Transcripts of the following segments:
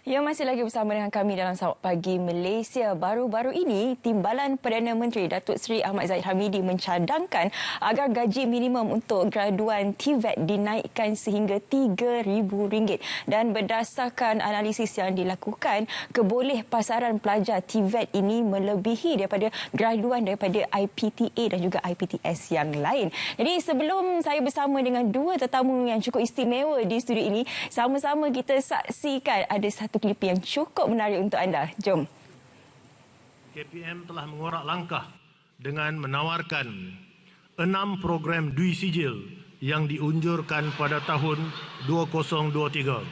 Ya, masih lagi bersama dengan kami dalam Sawak Pagi Malaysia. Baru-baru ini, Timbalan Perdana Menteri Datuk Seri Ahmad Zahid Hamidi mencadangkan agar gaji minimum untuk graduan TVET dinaikkan sehingga RM3,000. Dan berdasarkan analisis yang dilakukan, keboleh pasaran pelajar TVET ini melebihi daripada graduan daripada IPTA dan juga IPTS yang lain. Jadi sebelum saya bersama dengan dua tetamu yang cukup istimewa di studio ini, sama-sama kita saksikan ada satu klip yang cukup menarik untuk anda. Jom. KPM telah mengorak langkah dengan menawarkan 6 program dui sijil yang diunjurkan pada tahun 2023.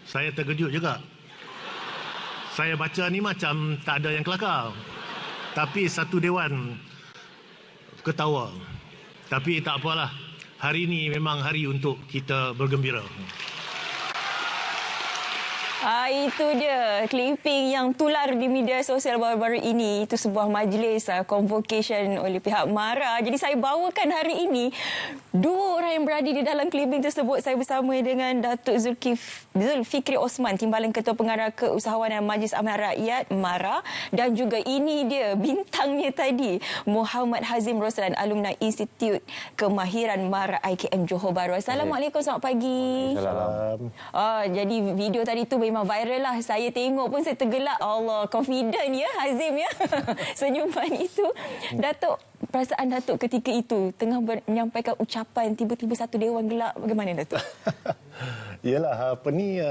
Saya terkejut juga. Saya baca ni macam tak ada yang kelakar. Tapi satu dewan ketawa. Tapi tak apalah. Hari ini memang hari untuk kita bergembira. Itu dia clipping yang tular di media sosial baru-baru ini. Itu sebuah majlis convocation oleh pihak MARA. Jadi saya bawakan hari ini dua orang yang berada di dalam clipping tersebut. Saya bersama dengan Datuk Zulfikri Osman, Timbalan Ketua Pengarah Keusahawanan Majlis Amanah Rakyat MARA, dan juga ini dia bintangnya tadi, Muhammad Hazim Roslan, alumni Institut Kemahiran MARA IKM Johor Bahru. Assalamualaikum, selamat pagi. Assalamualaikum. Jadi video tadi tu memang viral lah. Saya tengok pun saya tergelak. Allah, confident ya Hazim ya. Senyuman itu. Datuk, perasaan Datuk ketika itu tengah menyampaikan ucapan, tiba-tiba satu dewan gelak. Bagaimana Datuk? Yalah, apa ni,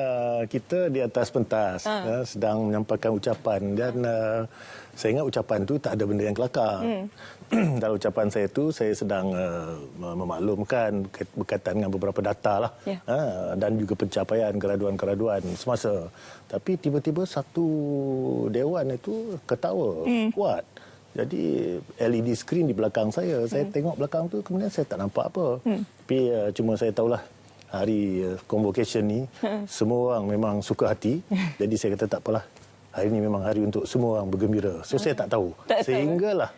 kita di atas pentas sedang menyampaikan ucapan dan saya ingat ucapan tu tak ada benda yang kelakar. Dalam ucapan saya tu saya sedang memaklumkan berkaitan dengan beberapa data lah, dan juga pencapaian graduan-graduan semasa. Tapi tiba-tiba satu dewan itu ketawa kuat. Jadi LED screen di belakang saya tengok belakang tu, kemudian saya tak nampak apa. Tapi cuma saya tahulah hari convocation ni semua orang memang suka hati. Jadi saya kata tak apalah. Hari ini memang hari untuk semua orang bergembira. So saya tak tahu. Sehinggalah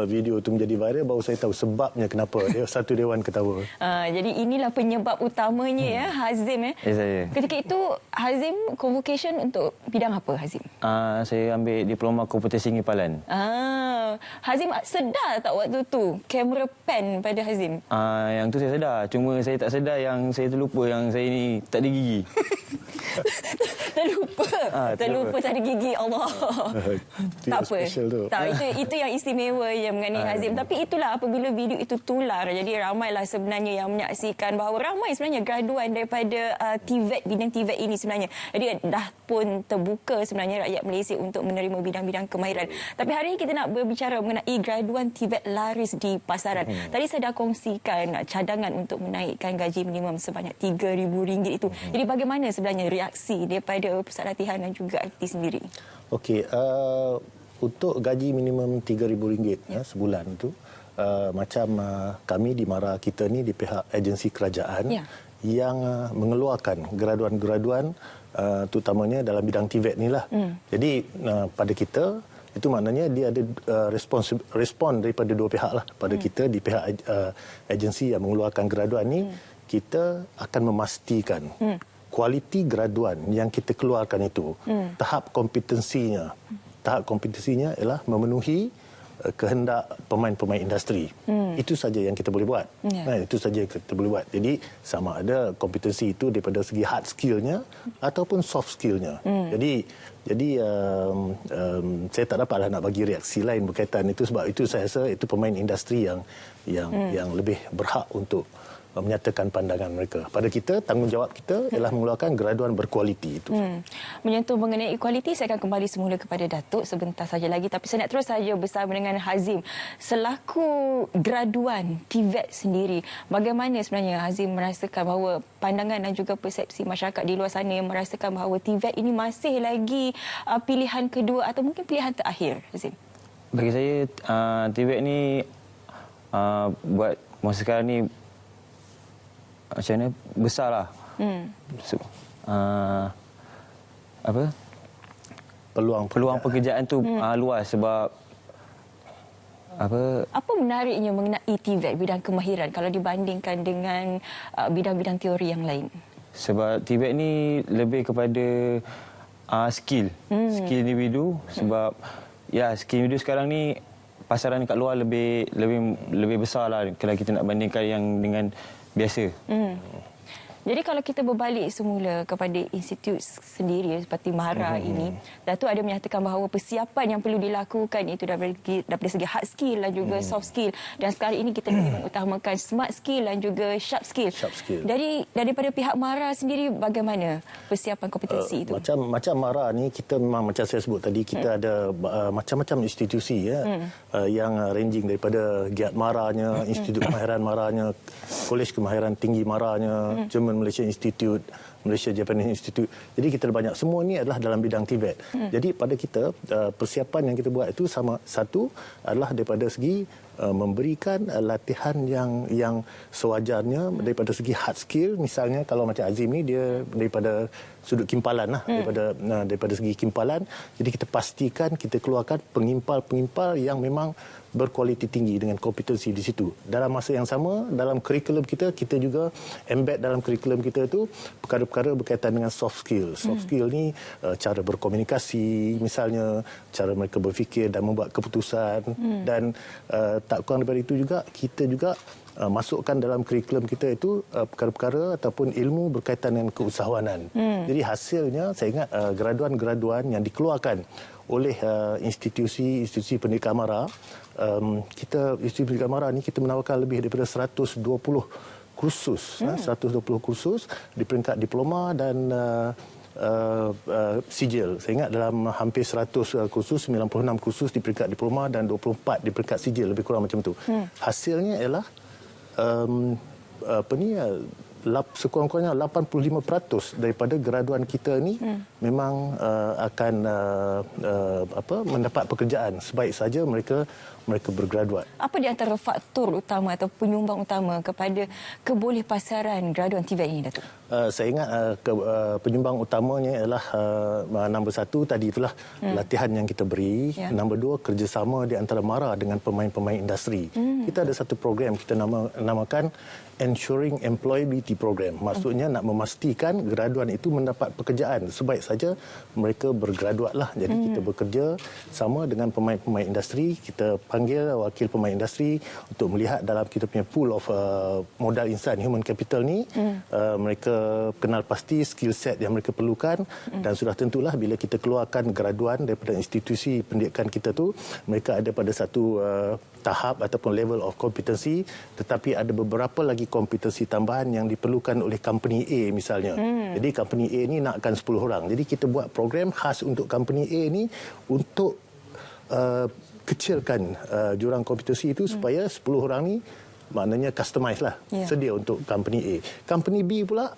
video itu menjadi viral, baru saya tahu sebabnya kenapa satu dewan ketawa. Jadi inilah penyebab utamanya ya, Hazim ya. Saya. Ketika itu Hazim convocation untuk bidang apa Hazim? Saya ambil diploma komputasi pengimpalan. Hazim sedar tak waktu tu kamera pan pada Hazim? Yang tu saya sedar. Cuma saya tak sedar yang saya terlupa yang saya ni tak ada gigi. Terlupa tak ada gigi. Allah. Tak apa. Tak, itu yang istimewa je mengenai Hazim. Tapi itulah apabila video itu tular, jadi ramailah sebenarnya yang menyaksikan bahawa ramai sebenarnya graduan daripada TVET, bidang TVET ini sebenarnya. Jadi dah pun terbuka sebenarnya rakyat Malaysia untuk menerima bidang-bidang kemahiran. Tapi hari ini kita nak berbicara mengenai graduan TVET laris di pasaran. Tadi saya dah kongsikan cadangan untuk menaikkan gaji minimum sebanyak RM3,000 itu. Jadi bagaimana sebenarnya reaksi daripada pusat latihan dan juga IT sendiri? Okey, untuk gaji minimum RM3,000 sebulan tu, macam kami di MARA kita ni di pihak agensi kerajaan yang mengeluarkan graduan-graduan terutamanya dalam bidang TVET ni lah. Jadi pada kita itu maknanya dia ada respon daripada dua pihak lah. Pada kita di pihak agensi yang mengeluarkan graduan ni, kita akan memastikan kualiti graduan yang kita keluarkan itu, tahap kompetensinya ialah memenuhi kehendak pemain-pemain industri. Itu saja yang kita boleh buat. Itu saja yang kita boleh buat. Jadi sama ada kompetensi itu daripada segi hard skillnya ataupun soft skillnya. Jadi saya tak dapatlah nak bagi reaksi lain berkaitan itu, sebab itu saya rasa itu pemain industri yang lebih berhak untuk menyatakan pandangan mereka. Pada kita, tanggungjawab kita ialah mengeluarkan graduan berkualiti itu. Menyentuh mengenai kualiti, saya akan kembali semula kepada Datuk sebentar saja lagi. Tapi saya nak terus saja bersama dengan Hazim. Selaku graduan TVET sendiri, bagaimana sebenarnya Hazim merasakan bahawa pandangan dan juga persepsi masyarakat di luar sana yang merasakan bahawa TVET ini masih lagi pilihan kedua atau mungkin pilihan terakhir, Hazim? Bagi saya, TVET ni buat masa sekarang ni macam mana, besarlah. Peluang pekerjaan tu luas, sebab Apa menariknya mengenai TVET bidang kemahiran kalau dibandingkan dengan bidang-bidang teori yang lain? Sebab TVET ni lebih kepada skill individu. Sebab skill individu sekarang ni pasaran kat luar lebih besar lah kalau kita nak bandingkan yang dengan biasa. Jadi kalau kita berbalik semula kepada institut sendiri seperti MARA ini, Datuk ada menyatakan bahawa persiapan yang perlu dilakukan itu daripada segi hard skill dan juga soft skill. Dan sekarang ini kita lebih mengutamakan smart skill dan juga sharp skill. Daripada pihak MARA sendiri bagaimana persiapan kompetensi itu? Macam MARA ni kita memang macam saya sebut tadi, kita ada macam-macam institusi yang ranging daripada Giat MARA-nya, Institut Kemahiran MARA-nya, Kolej Kemahiran Tinggi MARA-nya, German Malaysia Institute, Malaysia Japanese Institute. Jadi kita ada banyak. Semua ni adalah dalam bidang TVET. Jadi pada kita, persiapan yang kita buat itu sama. Satu adalah daripada segi memberikan latihan yang sewajarnya daripada segi hard skill. Misalnya kalau macam Azim ni, dia daripada sudut kimpalan lah, daripada segi kimpalan. Jadi kita pastikan kita keluarkan pengimpal-pengimpal yang memang berkualiti tinggi dengan kompetensi di situ. Dalam masa yang sama, dalam kurikulum kita juga embed dalam kurikulum kita itu perkara-perkara berkaitan dengan soft skill. Soft skill ni cara berkomunikasi, misalnya cara mereka berfikir dan membuat keputusan. Dan tak kurang daripada itu juga, kita juga masukkan dalam kurikulum kita itu perkara-perkara ataupun ilmu berkaitan dengan keusahawanan. Jadi hasilnya, saya ingat graduan-graduan yang dikeluarkan oleh institusi pendidikan MARA, institusi pendidikan MARA ni kita menawarkan lebih daripada 120 kursus, 120 kursus di peringkat diploma dan sijil. Saya ingat dalam hampir 100 kursus, 96 kursus di peringkat diploma dan 24 di peringkat sijil, lebih kurang macam tu. Hasilnya ialah sekurang-kurangnya 85% daripada graduan kita ni memang akan mendapat pekerjaan sebaik saja mereka bergraduat. Apa di antara faktor utama atau penyumbang utama kepada kebolehpasaran graduan TVET ini, Datuk? Saya ingat penyumbang utamanya ialah nombor satu tadi itulah latihan yang kita beri. Nombor dua, kerjasama di antara MARA dengan pemain-pemain industri. Kita ada satu program kita namakan Ensuring Employability Program. Maksudnya nak memastikan graduan itu mendapat pekerjaan. Sebaik saja mereka bergraduat lah. Jadi kita bekerja sama dengan pemain-pemain industri. Kita panggil wakil pemain industri untuk melihat dalam kita punya pool of modal insan, human capital ni, mereka kenal pasti skill set yang mereka perlukan. Dan sudah tentulah bila kita keluarkan graduan daripada institusi pendidikan kita tu, mereka ada pada satu tahap ataupun level of kompetensi, tetapi ada beberapa lagi kompetensi tambahan yang diperlukan oleh company A misalnya. Jadi company A ni nakkan 10 orang. Jadi kita buat program khas untuk company A ni untuk kecilkan jurang kompetensi itu supaya 10 orang ni maknanya customize lah, sedia untuk company A. Company B pula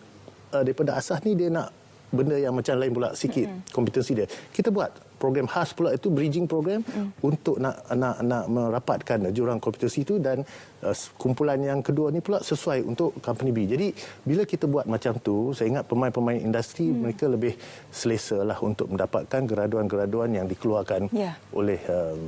daripada asas ni dia nak benda yang macam lain pula sikit kompetensi dia. Kita buat program khas pula itu, bridging program untuk nak merapatkan jurang kompetensi itu, dan kumpulan yang kedua ni pula sesuai untuk company B. Jadi bila kita buat macam tu, saya ingat pemain-pemain industri mereka lebih selesa lah untuk mendapatkan graduan-graduan yang dikeluarkan oleh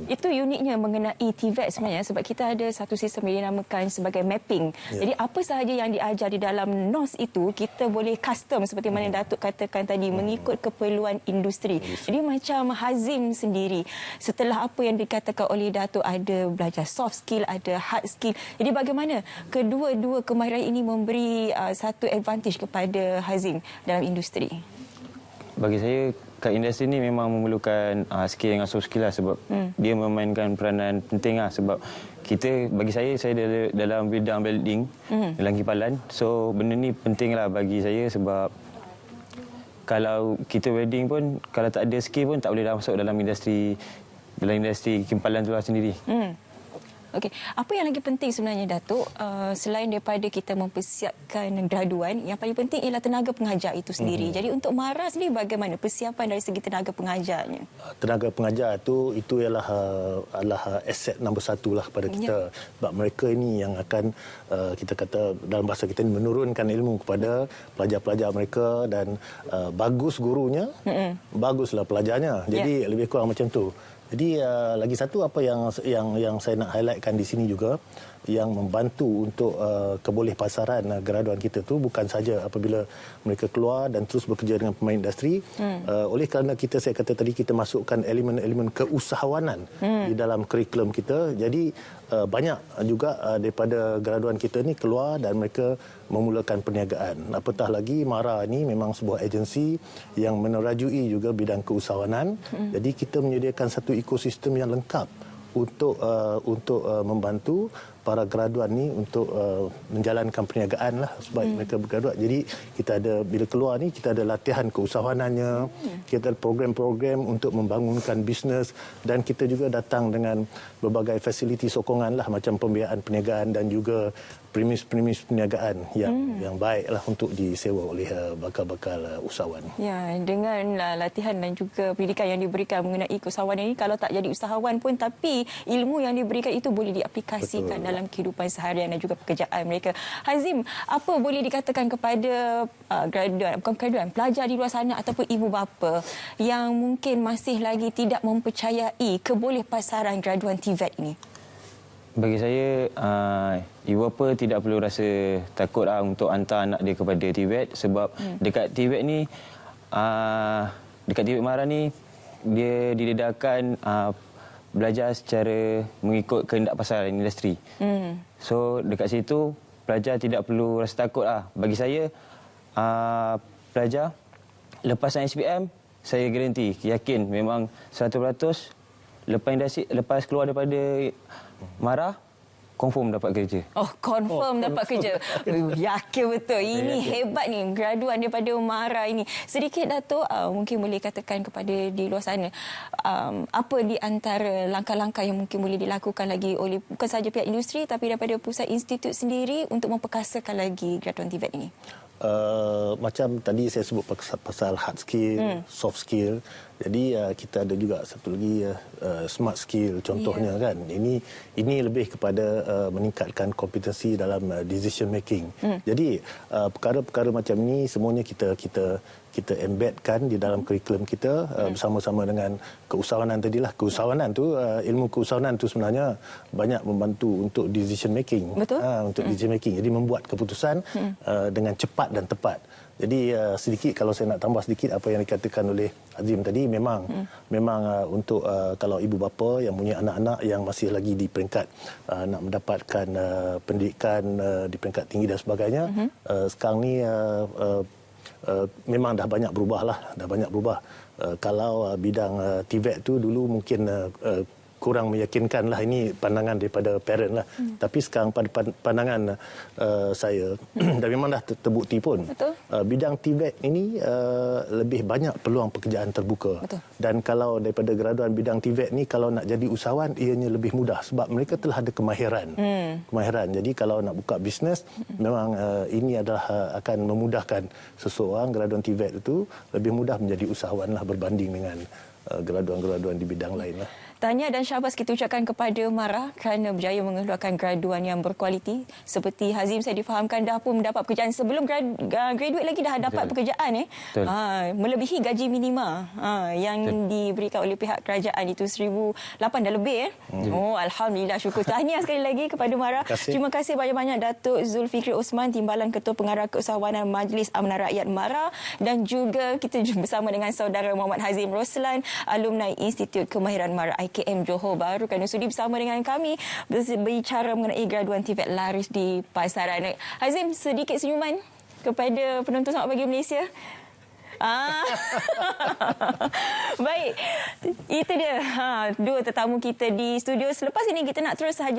itu uniknya mengenai TVET sebenarnya, sebab kita ada satu sistem yang dinamakan sebagai mapping. Jadi apa sahaja yang diajar di dalam NOS itu kita boleh custom seperti mana Datuk katakan tadi, mengikut keperluan industri. Jadi macam Hazim sendiri, setelah apa yang dikatakan oleh Datuk, ada belajar soft skill, ada hard skill. Jadi bagaimana kedua-dua kemahiran ini memberi satu advantage kepada Hazim dalam industri? Bagi saya, kat industri ni memang memerlukan skill dengan soft skill lah, sebab dia memainkan peranan penting lah. Sebab bagi saya dalam bidang building, dalam kipalan. So benda ni penting lah bagi saya, sebab kalau kita wedding pun, kalau tak ada skill pun tak boleh masuk dalam industri kimpalan tu lah sendiri. Okey, apa yang lagi penting sebenarnya, Datuk, selain daripada kita mempersiapkan graduan, yang paling penting ialah tenaga pengajar itu sendiri. Jadi untuk MARA sendiri bagaimana persiapan dari segi tenaga pengajarnya? Tenaga pengajar itu adalah aset nombor satu lah kepada kita. Sebab mereka ini yang akan kita kata dalam bahasa kita ini menurunkan ilmu kepada pelajar-pelajar mereka, dan bagus gurunya, baguslah pelajarnya. Jadi lebih kurang macam tu. Jadi lagi satu apa yang saya nak highlightkan di sini juga, yang membantu untuk kebolehpasaran graduan kita tu bukan saja apabila mereka keluar dan terus bekerja dengan pemain industri, oleh kerana saya kata tadi, kita masukkan elemen-elemen keusahawanan di dalam kurikulum kita. Jadi banyak juga daripada graduan kita ni keluar dan mereka memulakan perniagaan. Apatah lagi MARA ni memang sebuah agensi yang menerajui juga bidang keusahawanan. Jadi kita menyediakan satu ekosistem yang lengkap untuk membantu para graduan ni untuk menjalankan perniagaan lah sebaik mereka bergraduat. Jadi kita ada, bila keluar ni kita ada latihan keusahawanannya, kita ada program-program untuk membangunkan bisnes, dan kita juga datang dengan berbagai fasiliti sokongan lah, macam pembiayaan perniagaan dan juga premis perniagaan yang baiklah untuk disewa oleh bakal-bakal usahawan. Ya, dengan latihan dan juga pendidikan yang diberikan mengenai keusahawanan ini, kalau tak jadi usahawan pun, tapi ilmu yang diberikan itu boleh diaplikasikan dalam kehidupan seharian dan juga pekerjaan mereka. Hazim, apa boleh dikatakan kepada pelajar di luar sana ataupun ibu bapa yang mungkin masih lagi tidak mempercayai kebolehpasaran graduan TVET ini? Bagi saya, ibu bapa tidak perlu rasa takut untuk hantar anak dia kepada TVET, sebab dekat TVET ni, dekat TVET MARA ni, dia didedahkan belajar secara mengikut kehendak pasaran industri. So dekat situ pelajar tidak perlu rasa takut lah. Bagi saya, pelajar lepasan SPM, saya garanti, yakin memang 100% lepas keluar daripada MARA, confirm dapat kerja. Oh, confirm dapat kerja. Yakin betul. Ini hebat ni, graduan daripada MARA ini. Sedikit Datuk, mungkin boleh katakan kepada di luar sana, apa di antara langkah-langkah yang mungkin boleh dilakukan lagi oleh bukan sahaja pihak industri, tapi daripada pusat institut sendiri untuk memperkasakan lagi graduan TVET ini? Macam tadi saya sebut pasal hard skill, soft skill. Jadi kita ada juga satu lagi smart skill contohnya kan. Ini lebih kepada meningkatkan kompetensi dalam decision making. Jadi perkara-perkara macam ni semuanya kita embedkan di dalam kurikulum kita bersama-sama dengan keusahawanan tadilah. Keusahawanan tu, ilmu keusahawanan tu sebenarnya banyak membantu untuk decision making. Betul. Untuk decision making. Jadi membuat keputusan dengan cepat dan tepat. Jadi sedikit, kalau saya nak tambah sedikit apa yang dikatakan oleh Hazim tadi, memang untuk kalau ibu bapa yang punya anak-anak yang masih lagi di peringkat nak mendapatkan pendidikan di peringkat tinggi dan sebagainya, sekarang ni memang dah banyak berubah. Kalau bidang TVET tu dulu mungkin kurang meyakinkan lah, ini pandangan daripada parent lah. Tapi sekarang pada pandangan saya, dan memang dah terbukti pun, bidang TVET ini lebih banyak peluang pekerjaan terbuka. Betul. Dan kalau daripada graduan bidang TVET ni, kalau nak jadi usahawan, ianya lebih mudah sebab mereka telah ada kemahiran. Jadi kalau nak buka bisnes, memang ini adalah akan memudahkan seseorang, graduan TVET itu lebih mudah menjadi usahawan lah berbanding dengan graduan-graduan di bidang lain lah. Tahniah dan syabas kita ucapkan kepada MARA kerana berjaya mengeluarkan graduan yang berkualiti. Seperti Hazim, saya difahamkan dah pun mendapat pekerjaan sebelum graduate lagi dah dapat pekerjaan. Melebihi gaji minima yang diberikan oleh pihak kerajaan, itu 1,008 dah lebih. Oh, alhamdulillah, syukur. Tahniah sekali lagi kepada MARA. Terima kasih banyak-banyak Datuk Zulfikri Osman, Timbalan Ketua Pengarah Keusahawanan Majlis Amanah Rakyat MARA, dan juga kita bersama dengan saudara Muhammad Hazim Roslan, alumni Institut Kemahiran MARA IKM Johor Bahru, kerana sudi bersama dengan kami berbicara mengenai graduan TVET laris di pasaran. Hazim, sedikit senyuman kepada penonton Selamat Pagi Malaysia. Baik, itu dia dua tetamu kita di studio. Selepas ini kita nak terus sahaja